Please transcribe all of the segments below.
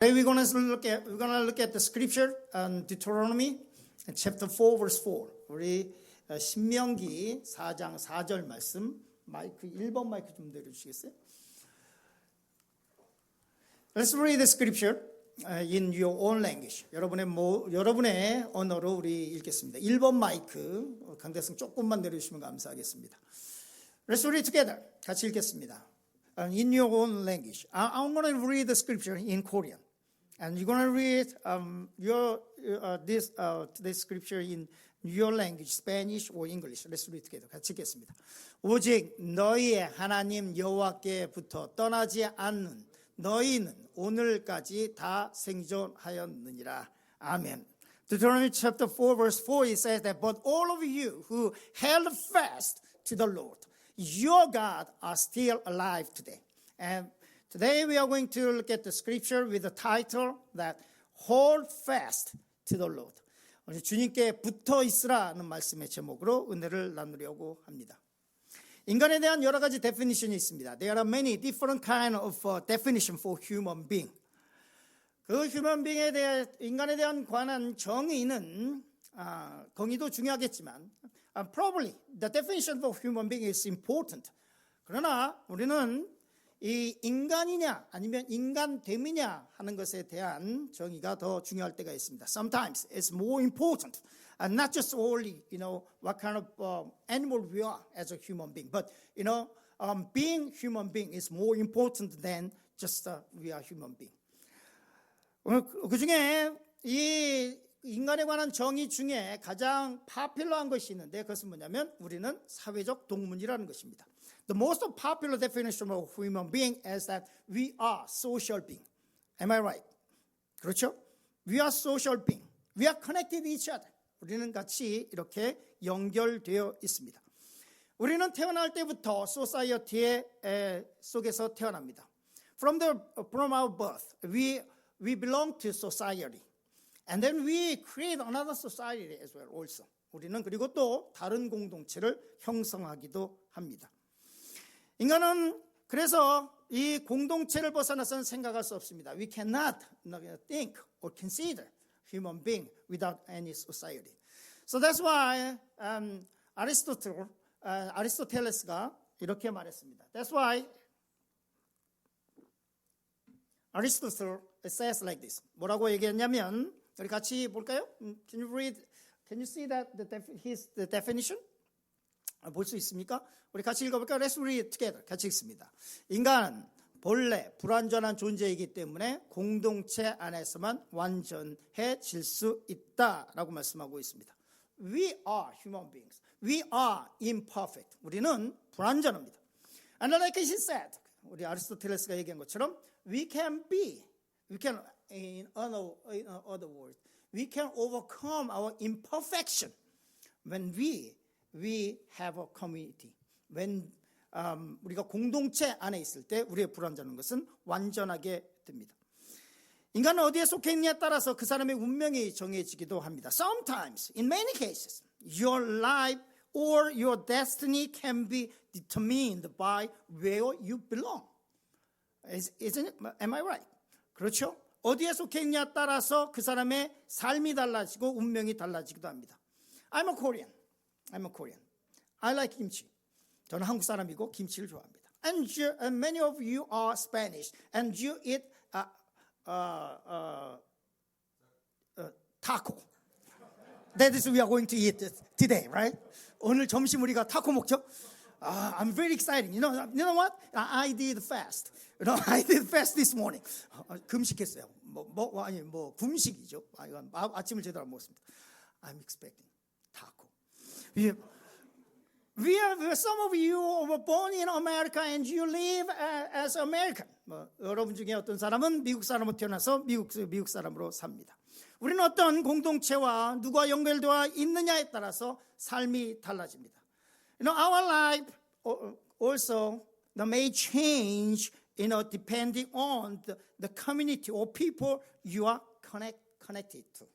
Today we're gonna look at the scripture on Deuteronomy chapter 4 verse 4. 우리 신명기 4장 4절 말씀. 마이크 1번 마이크 좀 내려주시겠어요? Let's read the scripture in your own language. 여러분의 언어로 우리 읽겠습니다. 1번 마이크 강대성 조금만 내려주시면 감사하겠습니다. Let's read together. 같이 읽겠습니다. In your own language. I'm going to read the scripture in Korean. And you're going to read this scripture in your language, Spanish or English. Let's read together. 같이 읽겠습니다. 오직 너희의 하나님 여호와께부터 떠나지 않는 너희는 오늘까지 다 생존하였느니라. 아멘. Deuteronomy chapter 4 verse 4 it says that but all of you who held fast to the Lord, your God, are still alive today. And today we are going to look at the scripture with the title that hold fast to the Lord. 주님께 붙어 있으라는 말씀의 제목으로 은혜를 나누려고 합니다. 인간에 대한 여러 가지 definition이 있습니다. There are many different kind of definition for human being. 그 human being에 대해 인간에 대한 관한 정의는 정의도 중요하겠지만 probably the definition for human being is important. 그러나 우리는 이 인간이냐 아니면 인간됨이냐 하는 것에 대한 정의가 더 중요할 때가 있습니다. Sometimes it's more important, not just only what kind of animal we are as a human being, but being human being is more important than just we are human being. 그 중에 이 인간에 관한 정의 중에 가장 파퓰러한 것이 있는데 그것은 뭐냐면 우리는 사회적 동물이라는 것입니다. The most popular definition of human being is that we are social being. Am I right? 그렇죠? We are social being. We are connected with each other. 우리는 같이 이렇게 연결되어 있습니다. 우리는 태어날 때부터 소사이어티 속에서 태어납니다. From our birth, we belong to society. And then we create another society as well also. 우리는 그리고 또 다른 공동체를 형성하기도 합니다. 인간은 그래서 이 공동체를 벗어나서는 생각할 수 없습니다. We cannot think or consider human being without any society. So that's why 아리스토텔레스가 이렇게 말했습니다. That's why Aristotle says like this. 뭐라고 얘기했냐면 우리 같이 볼까요? Can you see that the definition? 볼 수 있습니까? 우리 같이 읽어볼까요? Let's read it together. 같이 읽습니다. 인간은 본래 불완전한 존재이기 때문에 공동체 안에서만 완전해질 수 있다라고 말씀하고 있습니다. We are human beings. We are imperfect. 우리는 불완전합니다. And like he said, 우리 아리스토텔레스가 얘기한 것처럼 we can in other words, we can overcome our imperfection when we have a community. When 우리가 공동체 안에 있을 때 우리의 불완전한 것은 완전하게 됩니다. 인간은 어디에 속해 있느냐에 따라서 그 사람의 운명이 정해지기도 합니다. Sometimes, in many cases, your life or your destiny can be determined by where you belong. Isn't it? Am I right? 그렇죠? 어디에 속해 있냐에 따라서 그 사람의 삶이 달라지고 운명이 달라지기도 합니다. I'm a Korean. I like kimchi. 저는 한국 사람이고 김치를 좋아합니다. And many of you are Spanish and you eat taco. That is we are going to eat today, right? 오늘 점심 우리가 타코 먹죠? I'm very excited. You know what? I did fast. I did fast this morning. 금식했어요. 금식이죠. 아침을 제대로 안 먹었습니다. I'm expecting taco. Some of you were born in America and you live as American. 여러분 중에 어떤 사람은 미국 사람으로 태어나서 미국 사람으로 삽니다. 우리는 어떤 공동체와 누가 연결되어 있느냐에 따라서 삶이 달라집니다. Our life also may change, depending on the community or people you are connected to.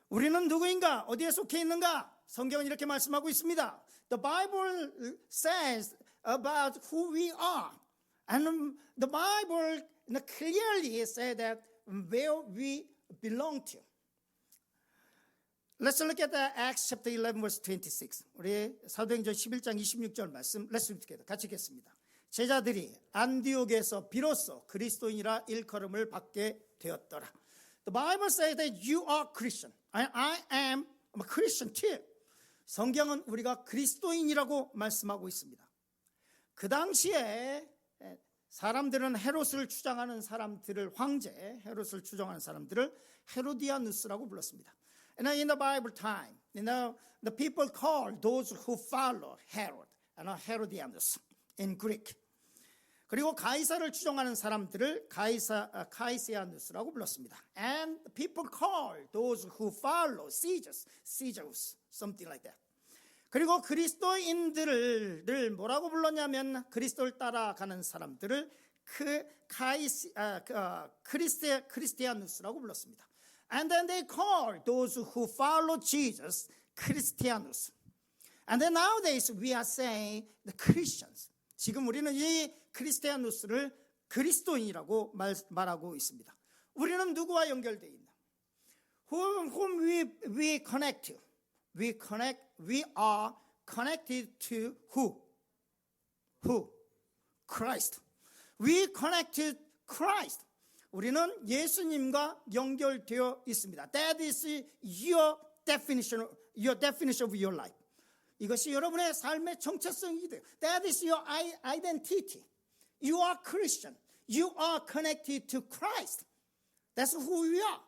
우리는 누구인가? 어디에 속해 있는가? 성경은 이렇게 말씀하고 있습니다. The Bible says about who we are. And the Bible clearly said that where we belong to. Let's look at Acts chapter 11 verse 26. 우리 사도행전 11장 26절 말씀 Let's read together. 같이 읽겠습니다. 제자들이 안디옥에서 비로소 그리스도인이라 일컬음을 받게 되었더라. The Bible says that you are Christian. I am a Christian too. 성경은 우리가 그리스도인이라고 말씀하고 있습니다. 그 당시에 사람들은 헤롯을 추장하는 사람들을 황제 헤롯을 추종하는 사람들을 헤로디아누스라고 불렀습니다. And in the Bible time, the people called those who follow Herod and Herodianus in Greek. 그리고 가이사를 추종하는 사람들을 카이세아누스라고 불렀습니다. And people called those who follow Caesarus, something like that. 그리고 그리스도인들을 뭐라고 불렀냐면 그리스도를 따라가는 사람들을 크리스티아누스라고 불렀습니다. And then they called those who follow Jesus Christianus. And then nowadays we are saying the Christians. 지금 우리는 이 크리스티아누스를 그리스도인이라고 말하고 있습니다. 우리는 누구와 연결되어 있나? Whom we connect to. We are connected to who? Christ. We connect to Christ. 우리는 예수님과 연결되어 있습니다. That is your definition of your life. 이것이 여러분의 삶의 정체성이 돼요. That is your identity. You are Christian. You are connected to Christ. That's who we are.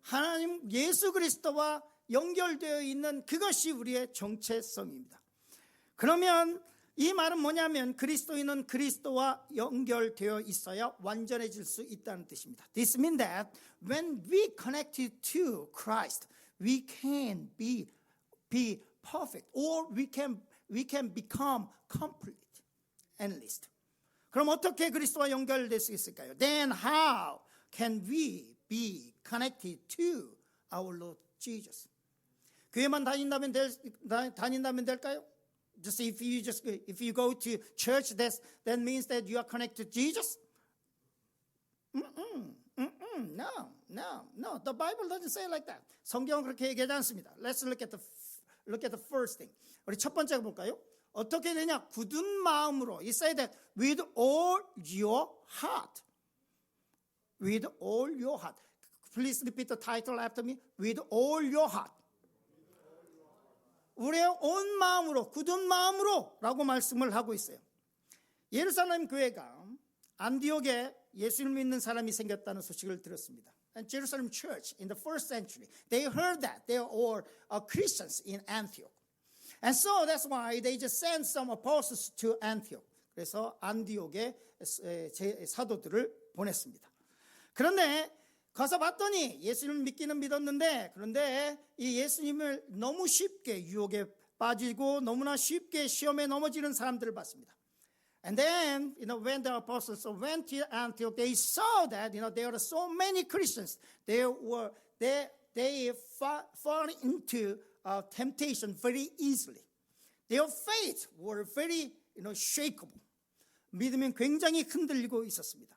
하나님 예수 그리스도와 연결되어 있는 그것이 우리의 정체성입니다. 그러면 이 말은 뭐냐면 그리스도인은 그리스도와 연결되어 있어야 완전해질 수 있다는 뜻입니다. This means that when we connected to Christ, we can be perfect, or we can become complete, endless. 그럼 어떻게 그리스도와 연결될 수 있을까요? Then how can we be connected to our Lord Jesus? 교회만 다닌다면 될까요? If you go to church, that means that you are connected to Jesus? No. The Bible doesn't say like that. 성경은 그렇게 얘기하지 않습니다. Let's look at the first thing. 우리 첫 번째 볼까요? 어떻게 되냐? 굳은 마음으로. It said that with all your heart. With all your heart. Please repeat the title after me. With all your heart. 우리의 온 마음으로, 굳은 마음으로 라고 말씀을 하고 있어요. 예루살렘 교회가 안디옥에 예수를 믿는 사람이 생겼다는 소식을 들었습니다. And Jerusalem church in the first century, they heard that there were Christians in Antioch. And so that's why they just sent some apostles to Antioch. 그래서 안디옥에 사도들을 보냈습니다. 그런데 가서 봤더니 예수님을 믿기는 믿었는데 그런데 이 예수님을 너무 쉽게 유혹에 빠지고 너무나 쉽게 시험에 넘어지는 사람들을 봤습니다. And then, when the apostles went to Antioch, they saw that, there are so many Christians. They fall into temptation very easily. Their faith were very, shakeable. 믿음이 굉장히 흔들리고 있었습니다.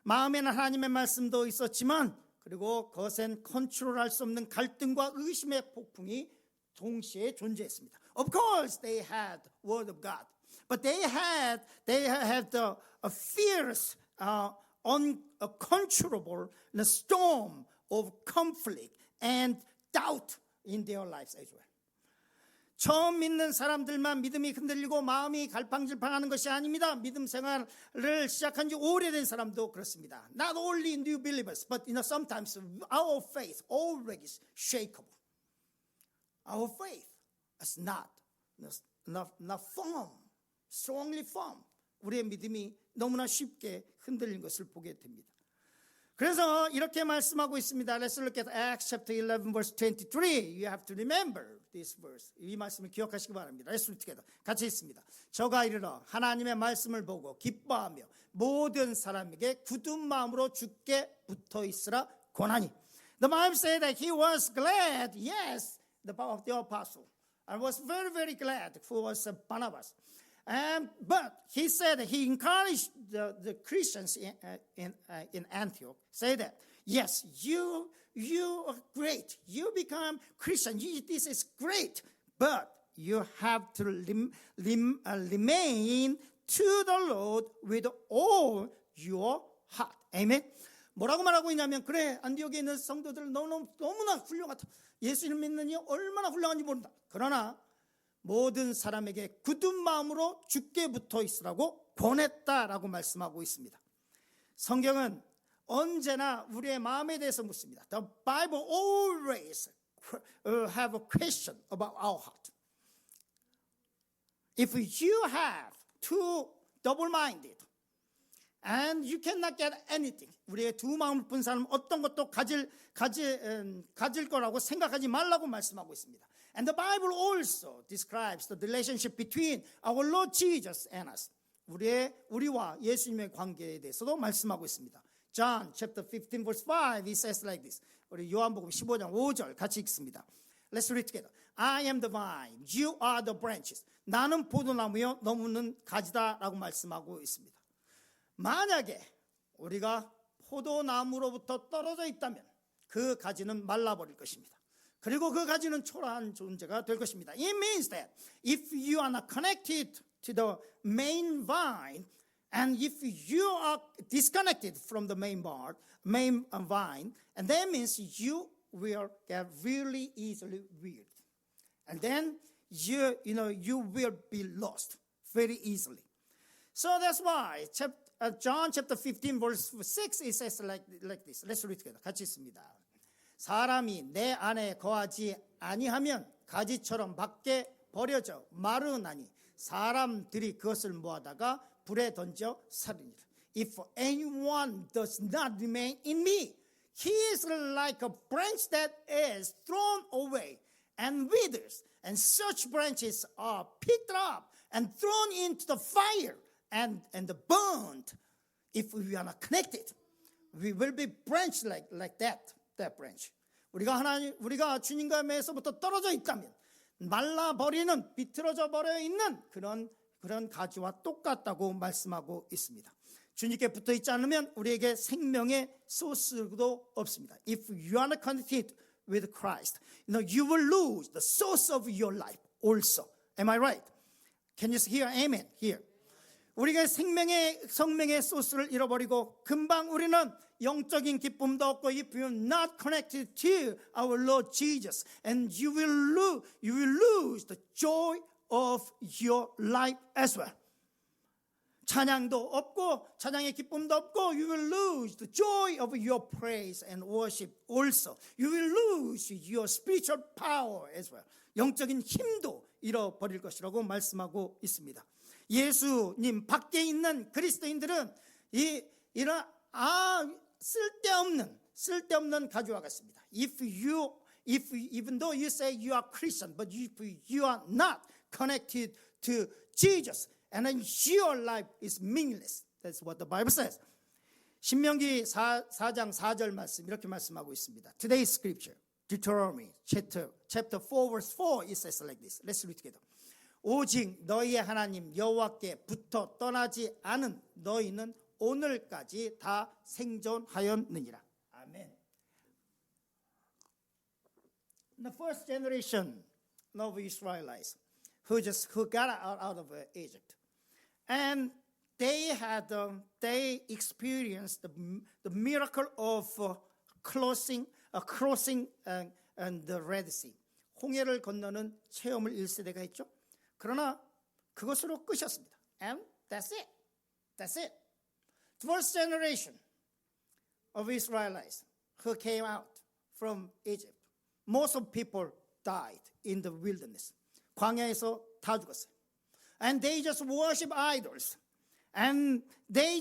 마음에는 하나님의 말씀도 있었지만 그리고 그것엔 컨트롤할 수 없는 갈등과 의심의 폭풍이 동시에 존재했습니다. Of course, they had word of God, but they had a fierce, uncontrollable storm of conflict and doubt in their lives as well. 처음 믿는 사람들만 믿음이 흔들리고 마음이 갈팡질팡하는 것이 아닙니다. 믿음 생활을 시작한 지 오래된 사람도 그렇습니다. Not only new believers, but sometimes our faith already is shakeable. Our faith is not firm, strongly firm. 우리의 믿음이 너무나 쉽게 흔들린 것을 보게 됩니다. 그래서 이렇게 말씀하고 있습니다. Let's look at Acts chapter 11 verse 23. You have to remember this verse. 이 말씀을 기억하시기 바랍니다. Let's read together. 같이 읽습니다. 저가 이르러 하나님의 말씀을 보고 기뻐하며 모든 사람에게 굳은 마음으로 주께 붙어 있으라 권하니. The Bible said that he was glad, yes, the apostle. I was very, very glad who was Barnabas. But he said he encouraged the Christians in Antioch, say that yes, you are great. You become Christian. This is great, but you have to remain to the Lord with all your heart. Amen. 뭐라고 말하고 있냐면 그래 안디옥에 있는 성도들 너무나 훌륭하다. 예수를 믿느니 얼마나 훌륭한지 모른다. 그러나 모든 사람에게 굳은 마음으로 주께 붙어 있으라고 권했다라고 말씀하고 있습니다. 성경은 언제나 우리의 마음에 대해서 묻습니다. The Bible always have a question about our heart. If you have two double-minded and you cannot get anything, 우리의 두 마음을 푼 사람은 어떤 것도 가질 거라고 생각하지 말라고 말씀하고 있습니다. And the Bible also describes the relationship between our Lord Jesus and us. 우리와 예수님의 관계에 대해서도 말씀하고 있습니다. John chapter 15 verse 5 it says like this. 우리 요한복음 15장 5절 같이 읽습니다. Let's read together. I am the vine, you are the branches. 나는 포도나무요, 너무는 가지다라고 말씀하고 있습니다. 만약에 우리가 포도나무로부터 떨어져 있다면 그 가지는 말라버릴 것입니다. 그리고 그 가지는 초라한 존재가 될 것입니다. It means that if you are not connected to the main vine, and if you are disconnected from the main vine, and that means you will get really easily weird, and then you will be lost very easily. So that's why John chapter 15 verse 6 it says like this. Let's read together. 같이 있습니다. 사람이 내 안에 거하지 아니하면 가지처럼 밖에 버려져 마르나니 사람들이 그것을 모아다가 불에 던져 살리니라. If anyone does not remain in me, he is like a branch that is thrown away and withers, and such branches are picked up and thrown into the fire and burned. If we are not connected, we will be branched like that branch. 우리가 주님과 매에서부터 떨어져 있다면 말라버리는 비틀어져 버려 있는 그런 가지와 똑같다고 말씀하고 있습니다. 주님께 붙어 있지 않으면 우리에게 생명의 소스도 없습니다. If you are not connected with Christ, you will lose the source of your life also. Am I right? Can you hear amen here? 우리가 성명의 소스를 잃어버리고 금방 우리는 영적인 기쁨도 없고 if you are not connected to our Lord Jesus, and you will lose the joy of your life as well. 찬양도 없고 찬양의 기쁨도 없고 you will lose the joy of your praise and worship also. You will lose your spiritual power as well. 영적인 힘도 잃어버릴 것이라고 말씀하고 있습니다. 예수님 밖에 있는 그리스도인들은 이런 쓸데없는 가지와 같습니다. Even though you say you are Christian, but if you are not connected to Jesus, and then your life is meaningless. That's what the Bible says. 신명기 4장 4절 말씀 이렇게 말씀하고 있습니다. Today's scripture, Deuteronomy chapter 4 verse 4, it says like this. Let's read together. 오직 너희의 하나님 여호와께 붙어 떠나지 않은 너희는 오늘까지 다 생존하였느니라. 아멘. The first generation of Israelites who got out of Egypt, and they experienced the miracle of crossing and the Red Sea. 홍해를 건너는 체험을 1세대가 했죠. 그러나 그것으로 끝이었습니다. And that's it. The first generation of Israelites who came out from Egypt, most of people died in the wilderness. 광야에서 다 죽었어요. And they just worship idols. And they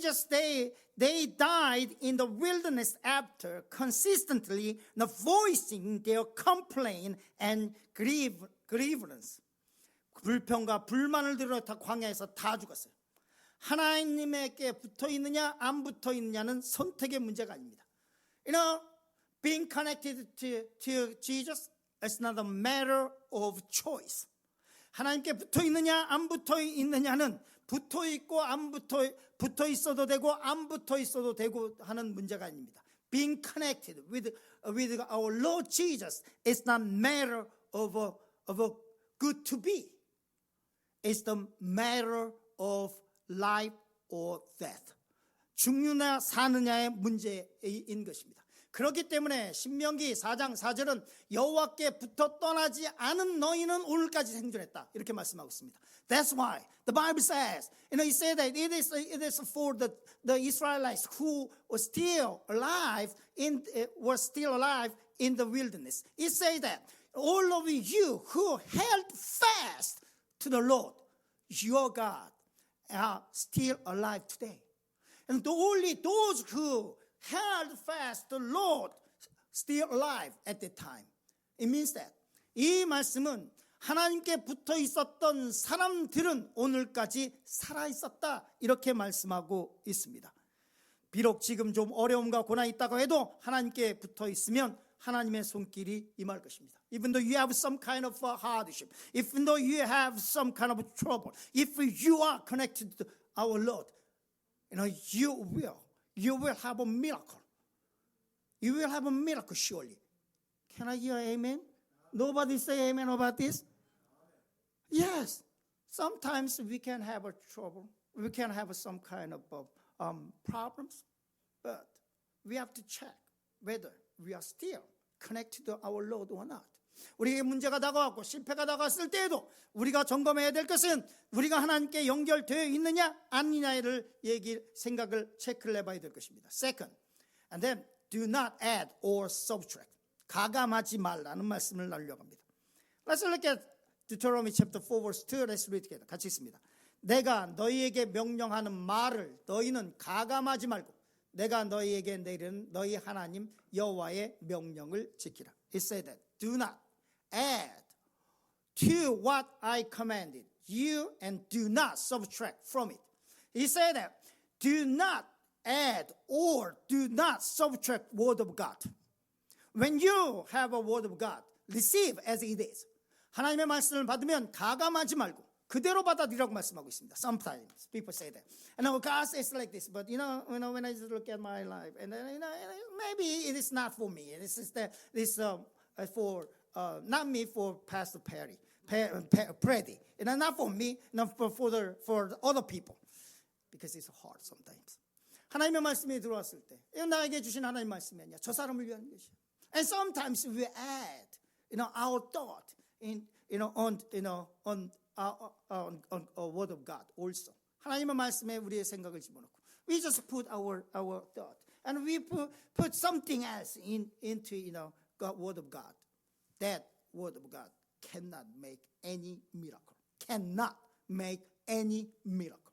died in the wilderness after consistently voicing their complaint and grievance. 불평과 불만을 들어 다 광야에서 다 죽었어요. 하나님에게 붙어 있느냐 안 붙어 있느냐는 선택의 문제가 아닙니다. Being connected to Jesus is not a matter of choice. 하나님께 붙어 있느냐 안 붙어 있느냐는 붙어 있고 안 붙어 있어도 되고 안 붙어 있어도 되고 하는 문제가 아닙니다. Being connected with our Lord Jesus is not matter of a good to be. It's the matter of life or death. 죽느냐 사느냐의 문제인 것입니다. 그렇기 때문에 신명기 4장 4절은 여호와께 붙어 떠나지 않은 너희는 오늘까지 생존했다 이렇게 말씀하고 있습니다. That's why the Bible says, it says that it is for the Israelites who were still alive in the wilderness. It says that all of you who held fast to the Lord, your God, are still alive today. And only those who held fast the Lord still alive at that time. It means that 이 말씀은 하나님께 붙어 있었던 사람들은 오늘까지 살아 있었다 이렇게 말씀하고 있습니다. 비록 지금 좀 어려움과 고난이 있다고 해도 하나님께 붙어 있으면 하나님의 손길이 임할 것입니다. Even though you have some kind of hardship, even though you have some kind of trouble, if you are connected to our Lord, you will have a miracle. You will have a miracle surely. Can I hear amen? Nobody say amen about this? Yes. Sometimes we can have a trouble. We can have some kind of problems. But we have to check whether we are still connected to our Lord or not. 우리에게 문제가 다가왔고 실패가 다가왔을 때에도 우리가 점검해야 될 것은 우리가 하나님께 연결되어 있느냐 아니냐를 생각을 체크를 해봐야 될 것입니다. Second, and then do not add or subtract. 가감하지 말라는 말씀을 나누려고 합니다. Let's look at Deuteronomy chapter 4 verse 2. Let's read together. 같이 읽습니다. 내가 너희에게 명령하는 말을 너희는 가감하지 말고 내가 너희에게 내리는 너희 하나님 여호와의 명령을 지키라. It said that do not add to what I commanded you and do not subtract from it. He said that do not add or do not subtract word of God. When you have a word of God, receive as it is. 하나님의 말씀을 받으면 가감하지 말고 그대로 받아들이라고 말씀하고 있습니다. Sometimes people say that. And God says like this, but when I just look at my life, and maybe it is not for me. This is for not me, for Pastor Perry, Preddy, and not for me, not for other people, because it's hard sometimes. 하나님의 말씀이 들어왔을 때, 이건 나에게 주신 하나님의 말씀이 아니야. 저 사람을 위한 것이야. And sometimes we add, our thought on word of God also. 하나님의 말씀에 우리의 생각을 집어넣고, we just put our thought, and we put something else into God, word of God. That word of God cannot make any miracle. Cannot make any miracle.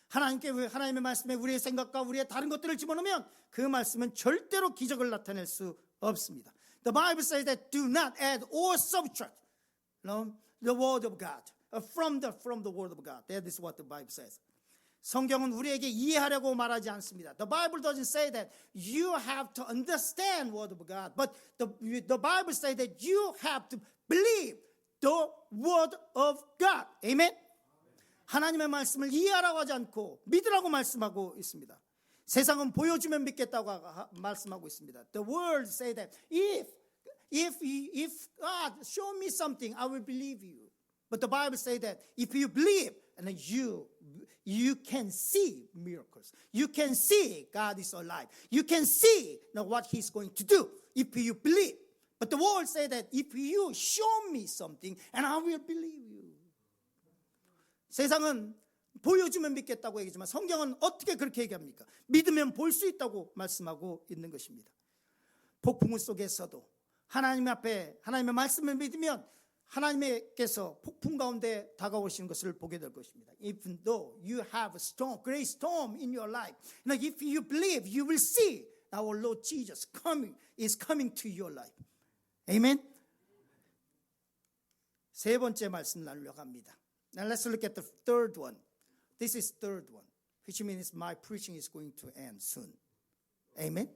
하나님의 말씀에 우리의 생각과 우리의 다른 것들을 집어넣으면 그 말씀은 절대로 기적을 나타낼 수 없습니다. The Bible says that do not add or subtract the word of God from the word of God. That is what the Bible says. 성경은 우리에게 이해하려고 말하지 않습니다. The Bible doesn't say that you have to understand word of God, but the Bible says that you have to believe the word of God. Amen. 하나님의 말씀을 이해하라고 하지 않고 믿으라고 말씀하고 있습니다. 세상은 보여주면 믿겠다고 말씀하고 있습니다. The world say that if God show me something, I will believe you. But the Bible say that if you believe, and then you can see miracles. You can see God is alive. You can see what He's going to do if you believe. But the world say that if you show me something, and I will believe you. 세상은 보여주면 믿겠다고 얘기하지만 성경은 어떻게 그렇게 얘기합니까? 믿으면 볼 수 있다고 말씀하고 있는 것입니다. 폭풍우 속에서도 하나님 앞에 하나님의 말씀을 믿으면 하나님께서 폭풍 가운데 다가오시는 것을 보게 될 것입니다. Even though you have a storm, great storm in your life, if you believe, you will see our Lord Jesus is coming to your life. Amen. 세 번째 말씀 나누려고 합니다. Now let's look at the third one. This is third one, which means my preaching is going to end soon. Amen.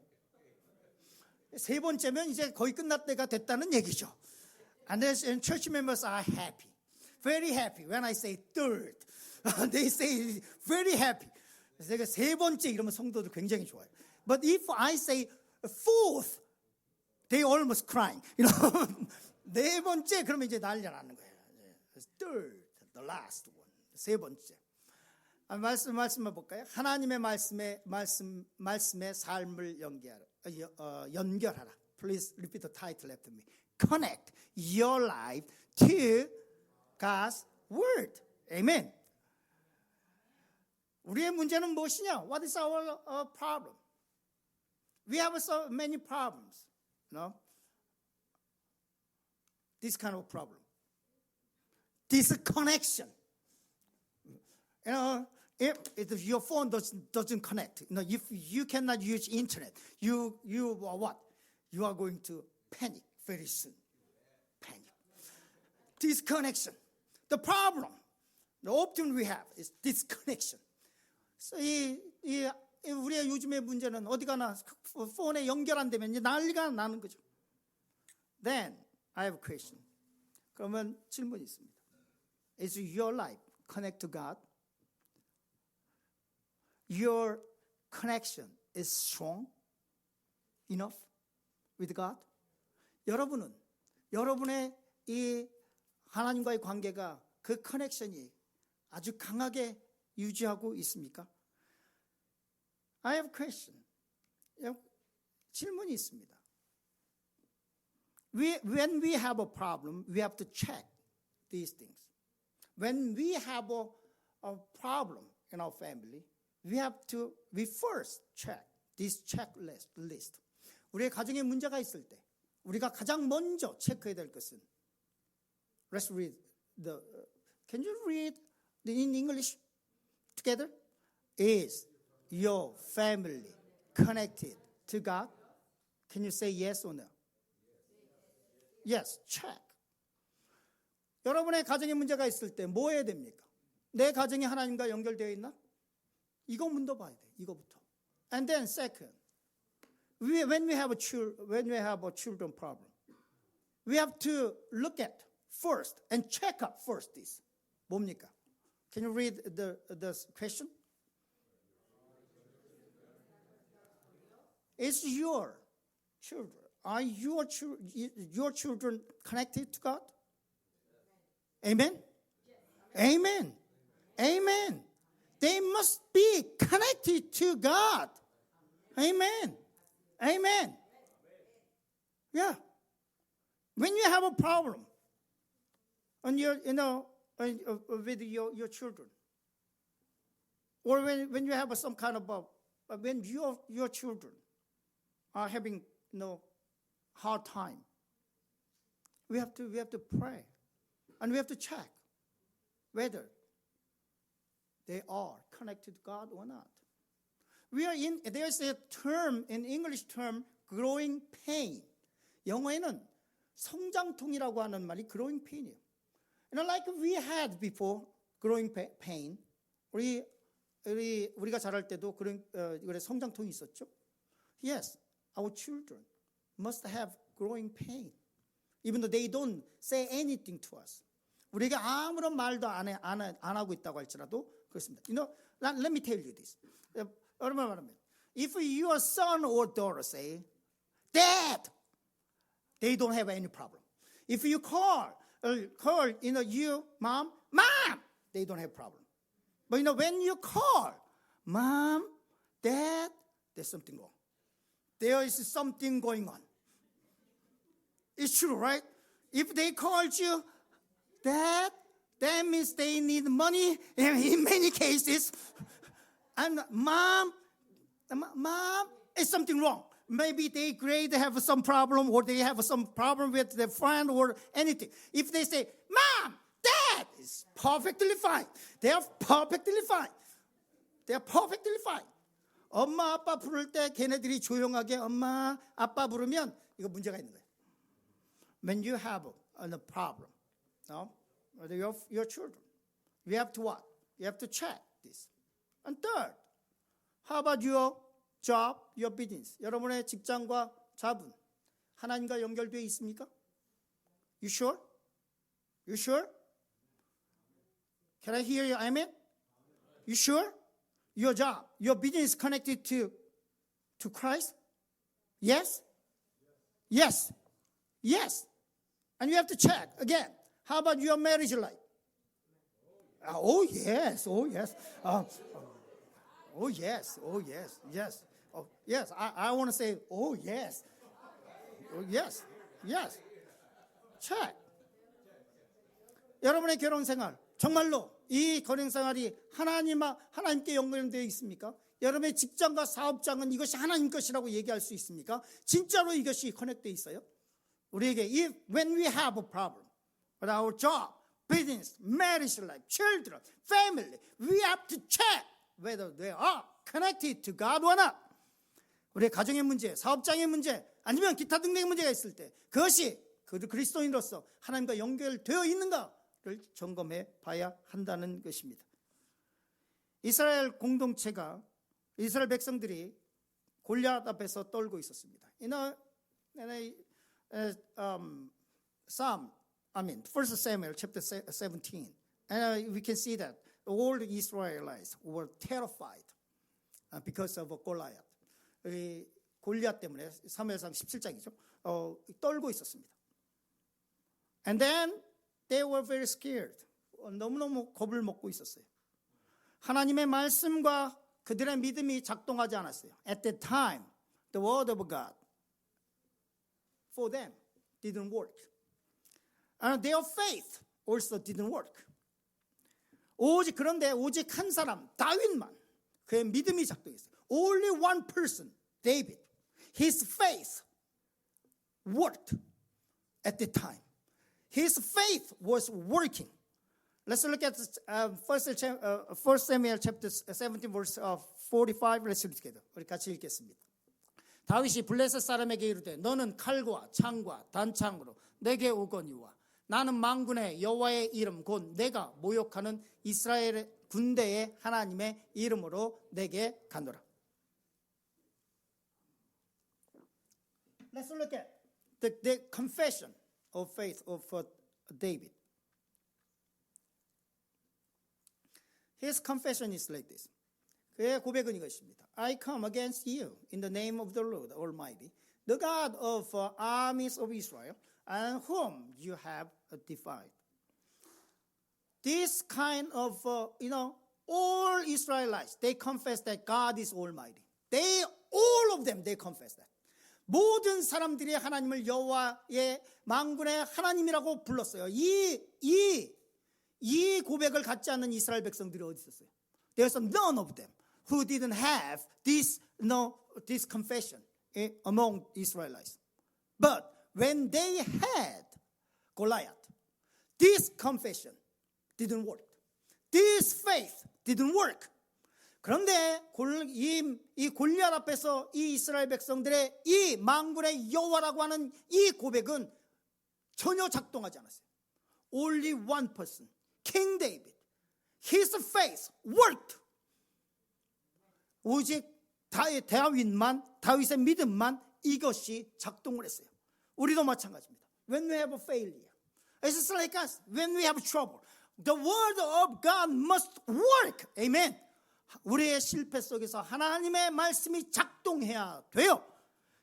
세 번째면 이제 거의 끝날 때가 됐다는 얘기죠. And church members are happy very happy when I say third. They say very happy. 제가 세 번째 이러면 성도들 굉장히 좋아요. But if I say fourth, they almost crying. 네 번째 그러면 이제 난리 나는 거예요. Third, the last one. 세 번째. 말씀해 볼까요? 하나님의 말씀의 삶을 연결하라. Please repeat the title after me. Connect your life to God's word. Amen. 우리의 문제는 무엇이냐? What is our problem? We have so many problems. This kind of problem. Disconnection. If your phone doesn't connect, if you cannot use internet, you are what? You are going to panic very soon. Panic. Disconnection. The problem, the option we have is disconnection. So 우리의 요즘의 문제는 어디 가나 폰에 연결 안 되면 이제 난리가 나는 거죠. Then I have a question. 그러면 질문이 있습니다. Is your life connect to God? Your connection is strong enough with God? 여러분은 여러분의 이 하나님과의 관계가 그 커넥션이 아주 강하게 유지하고 있습니까? I have a question. 질문이 있습니다. When we have a problem, we have to check these things. When we have a problem in our family, we first check this checklist. 우리의 가정에 문제가 있을 때 우리가 가장 먼저 체크해야 될 것은 Let's read can you read in English together? Is your family connected to God? Can you say yes or no? Yes, check. 여러분의 가정에 문제가 있을 때 뭐 해야 됩니까? 내 가정이 하나님과 연결되어 있나? 이거 문도 봐야 돼. 이거부터. And then second, when we have a children problem, we have to look at first and check up first this. 뭡니까? Can you read the question? Is your children, are your children connected to God? Amen? Amen. Amen. They must be connected to God. Amen. Amen. Yeah. When you have a problem and with your children, or when you have some kind of when your children are having hard time, we have to pray and we have to check whether they are connected to God or not. There's a term, an English term, growing pain. 영어에는 성장통이라고 하는 말이 growing pain이에요. Like we had before, growing pain. 우리가 자랄 때도 그런 성장통이 있었죠. Yes, our children must have growing pain, even though they don't say anything to us. 우리가 아무런 말도 안 하고 있다고 할지라도 그렇습니다. Let me tell you this. 여러분 말하면, if your son or daughter say, Dad, they don't have any problem. If you call you Mom, they don't have problem. But when you call Mom, Dad, there's something wrong. There is something going on. It's true, right? If they called you Dad, that means they need money in many cases. And Mom, is something wrong. Maybe they have some problem, or they have some problem with their friend or anything. If they say, Mom, Dad, is perfectly fine. They are perfectly fine. They are perfectly fine. 엄마, 아빠 부를 때 걔네들이 조용하게 엄마, 아빠 부르면 이거 문제가 있는 거예요. When you have a problem, your children, you have to what? You have to check this. And third, how about your job, your business? 여러분의 직장과 자본, 하나님과 연결되어 있습니까? You sure? You sure? Can I hear you? Amen? You sure? Your job, your business is connected to Christ? Yes? Yes. Yes. And you have to check again. How about your marriage life? Oh, yes. Oh, yes. Oh, yes. Oh, yes. Yes. Oh, yes. I want to say, oh, yes. Oh, yes. Yes. check. 여러분의 결혼 생활 정말로 이 결혼 생활이 하나님께 연결되어 있습니까? 여러분의 직장과 사업장은 이것이 하나님 것이라고 얘기할 수 있습니까? 진짜로 이것이 커넥되어 있어요? 우리에게 when we have a problem with our job, business, marriage life, children, family, we have to check whether they are connected to God or not. 우리의 가정의 문제, 사업장의 문제, 아니면 기타 등등의 문제가 있을 때 그것이 그리스도인으로서 하나님과 연결되어 있는가를 점검해 봐야 한다는 것입니다. 이스라엘 공동체가 이스라엘 백성들이 골리앗 앞에서 떨고 있었습니다. First Samuel chapter 17, and we can see that all the Israelites were terrified because of Goliath. 골리앗 때문에 사무엘상 17장이죠. 떨고 있었습니다. And then they were very scared. 너무너무 겁을 먹고 있었어요. 하나님의 말씀과 그들의 믿음이 작동하지 않았어요. At that time, the word of God for them didn't work. And their faith also didn't work. 그런데 오직 한 사람, 다윗만 그의 믿음이 작동했어요. Only one person, David. His faith worked at the time. His faith was working. Let's look at 1 Samuel chapter 17 verse 45. Let's read together. 우리 같이 읽겠습니다. 다윗이 블레셋 사람에게 이르되 너는 칼과 창과 단창으로 내게 오거니와 나는 만군의 여호와의 이름 곧 내가 모욕하는 이스라엘의 군대의 하나님의 이름으로 내게 가노라. Let's look at the confession of faith of David. His confession is like this. 그의 고백은 이것입니다. I come against you in the name of the Lord Almighty, the God of armies of Israel, and whom you have defied. This kind of, all Israelites, they confess that God is Almighty. All of them, they confess that. 모든 사람들이 하나님을 여호와의 만군의 하나님이라고 불렀어요. 이 고백을 갖지 않는 이스라엘 백성들이 어디 있었어요? There's none of them who didn't have this confession among Israelites. But when they had Goliath, this confession didn't work. This faith didn't work. 그런데 이 골리앗 앞에서 이 이스라엘 백성들의 이 만군의 여호와라고 하는 이 고백은 전혀 작동하지 않았어요. Only one person, King David. His faith worked. 오직 다윗의 믿음만 이것이 작동을 했어요. 우리도 마찬가지입니다. When we have a failure, it's just like us. When we have trouble, the word of God must work. Amen. 우리의 실패 속에서 하나님의 말씀이 작동해야 돼요.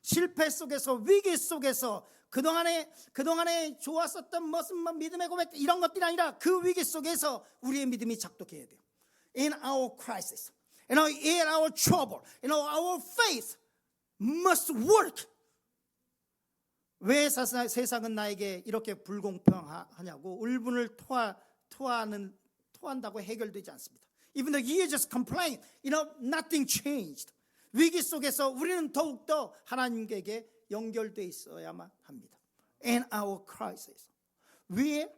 실패 속에서 위기 속에서 그동안에 좋았었던 무슨 믿음의 고백 이런 것들이 아니라 그 위기 속에서 우리의 믿음이 작동해야 돼요. In our crisis, in our trouble, our faith must work. 왜 세상은 나에게 이렇게 불공평하냐고 울분을 토한다고 해결되지 않습니다. Even though you just complain, nothing changed. 위기 속에서 우리는 더욱더 하나님께 연결되어 있어야만 합니다. In our crisis, we are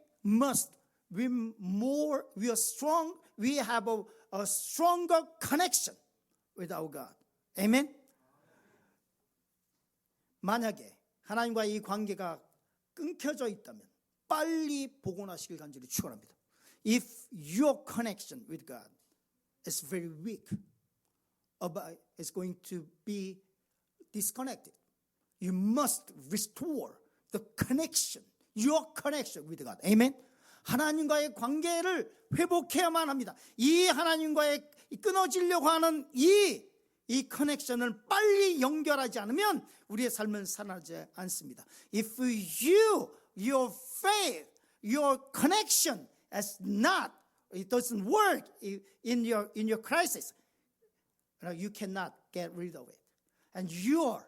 strong. We have a stronger connection with our God. Amen. 만약에 하나님과 이 관계가 끊겨져 있다면 빨리 복원하시길 간절히 축원합니다. If your connection with God is very weak, it's going to be disconnected. You must restore the connection, your connection with God. Amen. 하나님과의 관계를 회복해야만 합니다. 이 하나님과의 끊어지려고 하는 이 커넥션을 빨리 연결하지 않으면 우리의 삶은 살아나지 않습니다. If your faith, your connection it doesn't work in your crisis, you cannot get rid of it. And your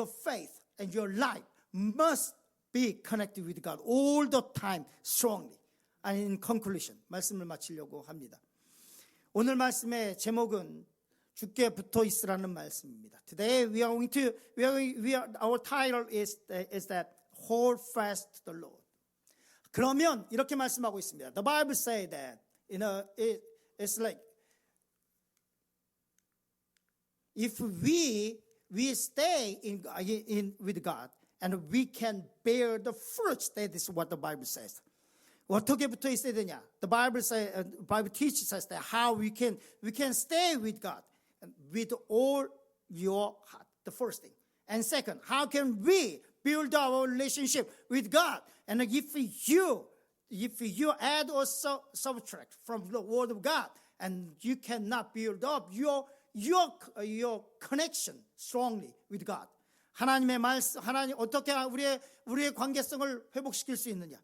faith and your life must be connected with God all the time strongly. And in conclusion, 말씀을 마치려고 합니다. 오늘 말씀의 제목은 주께 붙어 있으라는 말씀입니다. Today our title is that hold fast to the Lord. 그러면 이렇게 말씀하고 있습니다. The Bible says that it's like if we stay with God and we can bear the fruits, that is what the Bible says. 어떻게 붙어 있어야 되냐? The Bible teaches us that how we can stay with God with all your heart. The first thing. And second, how can we build our relationship with God? And if you add or subtract from the Word of God, and you cannot build up your connection strongly with God. 하나님의 말씀, 하나님 어떻게 우리의 관계성을 회복시킬 수 있느냐?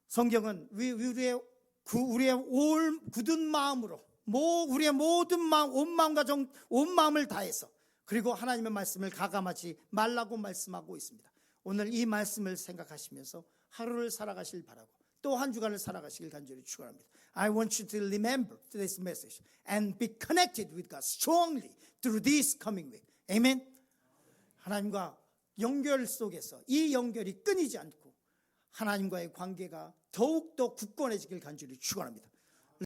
성경은 우리의 굳은 마음으로 우리의 모든 마음, 온 마음과 온 마음을 다해서 그리고 하나님의 말씀을 가감하지 말라고 말씀하고 있습니다. 오늘 이 말씀을 생각하시면서 하루를 살아가실 바라고 또 한 주간을 살아가시길 간절히 축원합니다. I want you to remember today's message and be connected with God strongly through this coming week. Amen. 하나님과 연결 속에서 이 연결이 끊이지 않고 하나님과의 관계가 더욱더 굳건해지길 간절히 축원합니다.